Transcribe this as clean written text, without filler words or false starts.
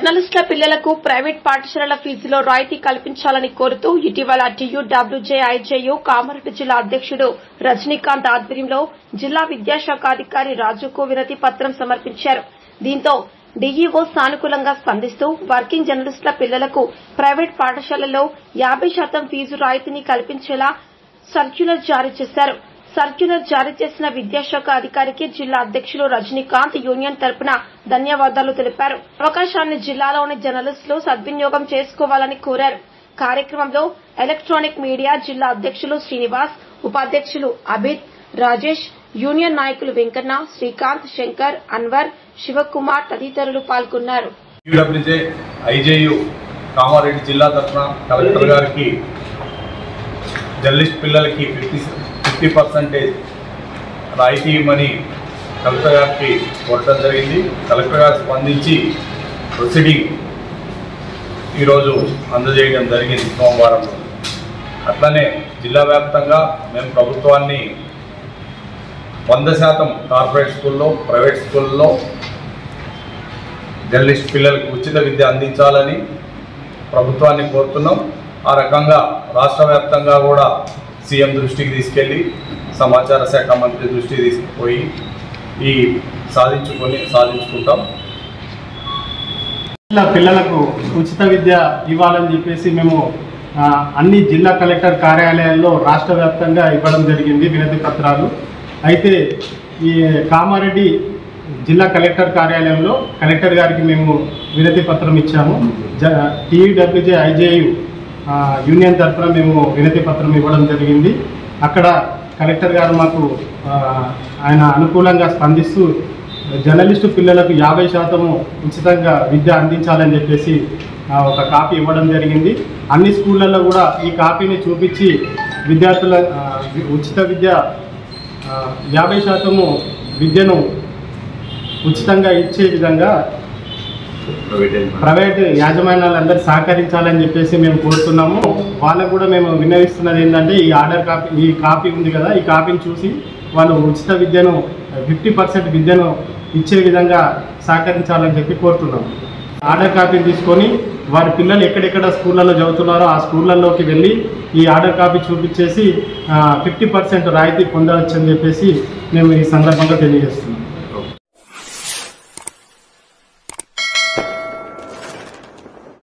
జర్నలిస్టుల పిల్లలకు ప్రైవేట్ పాఠశాలల ఫీజులో రాయితీ కల్పించాలని కోరుతూ ఇటీవల TUWJIJU కామారెడ్డి జిల్లా అధ్యక్షుడు రజనీకాంత్ ఆధ్వర్యంలో జిల్లా విద్యాశాఖ అధికారి రాజుకు వినతి పత్రం సమర్పించారు. దీంతో DEO సానుకూలంగా స్పందిస్తూ వర్కింగ్ జర్నలిస్టుల పిల్లలకు ప్రైవేట్ పాఠశాలల్లో 50% ఫీజు రాయితీని కల్పించేలా సర్క్యులర్ జారీ చేశారు. సర్క్యులర్ జారీ చేసిన విద్యాశాఖ అధికారికి జిల్లా అధ్యక్షులు రజనీకాంత్ యూనియన్ తరపున ధన్యవాదాలు తెలిపారు. అవకాశాన్ని జిల్లాలోని జర్నలిస్టులు సద్వినియోగం చేసుకోవాలని కోరారు. కార్యక్రమంలో ఎలక్ట్రానిక్ మీడియా జిల్లా అధ్యక్షులు శ్రీనివాస్, ఉపాధ్యక్షులు అభిత్, రాజేష్, యూనియన్ నాయకులు వెంకన్న, శ్రీకాంత్, శంకర్, అన్వర్, శివకుమార్ తదితరులు పాల్గొన్నారు. TUWJIJU కామారెడ్డి జిల్లా తరపున కలెక్టర్ గారికి జర్నలిస్ట్ పిల్లలకి 50% రాయితీ ఇవ్వమని కలెక్టర్ గారికి కోరడం జరిగింది. కలెక్టర్ గారు స్పందించి ప్రొసీడింగ్ ఈరోజు అందజేయడం జరిగింది సోమవారం. అట్లనే జిల్లా వ్యాప్తంగా మేము ప్రభుత్వాన్ని 100% కార్పొరేట్ స్కూల్లో, ప్రైవేట్ స్కూల్లో జర్నలిస్ట్ పిల్లలకు ఉచిత విద్య అందించాలని ప్రభుత్వాన్ని కోరుతున్నాం. ఆ రకంగా రాష్ట్ర వ్యాప్తంగా కూడా సీఎం దృష్టికి తీసుకెళ్లి సమాచార శాఖ మంత్రి దృష్టికి తీసుకుపోయి ఈ సాధించుకుంటాం. పిల్లలకు ఉచిత విద్య ఇవ్వాలని చెప్పేసి మేము అన్ని జిల్లా కలెక్టర్ కార్యాలయాల్లో రాష్ట్ర వ్యాప్తంగా ఇవ్వడం జరిగింది వినతి పత్రాలు. అయితే ఈ కామారెడ్డి జిల్లా కలెక్టర్ కార్యాలయంలో కలెక్టర్ గారికి మేము వినతి పత్రం ఇచ్చాము. TUWJIJU యూనియన్ తరఫున మేము వినతి పత్రం ఇవ్వడం జరిగింది. అక్కడ కలెక్టర్ గారు మాకు ఆయన అనుకూలంగా స్పందిస్తూ జర్నలిస్టు పిల్లలకు 50% ఉచితంగా విద్య అందించాలని చెప్పేసి ఒక కాపీ ఇవ్వడం జరిగింది. అన్ని స్కూళ్ళల్లో కూడా ఈ కాపీని చూపించి విద్యార్థుల ఉచిత విద్య 50% విద్యను ఉచితంగా ఇచ్చే విధంగా ప్రైవేట్ యాజమాన్యాలందరూ సహకరించాలని చెప్పేసి మేము కోరుతున్నాము. వాళ్ళకు కూడా మేము విన్నవిస్తున్నది ఏంటంటే ఈ కాపీ ఉంది కదా, ఈ కాపీని చూసి వాళ్ళు ఉచిత విద్యను 50% విద్యను ఇచ్చే విధంగా సహకరించాలని చెప్పి కోరుతున్నాము. ఆర్డర్ కాపీని తీసుకొని వారి పిల్లలు ఎక్కడెక్కడ స్కూళ్ళలో చదువుతున్నారో ఆ స్కూళ్ళల్లోకి వెళ్ళి ఈ ఆర్డర్ కాపీ చూపించేసి 50% రాయితీ పొందవచ్చని చెప్పేసి మేము ఈ సందర్భంగా తెలియజేస్తున్నాం.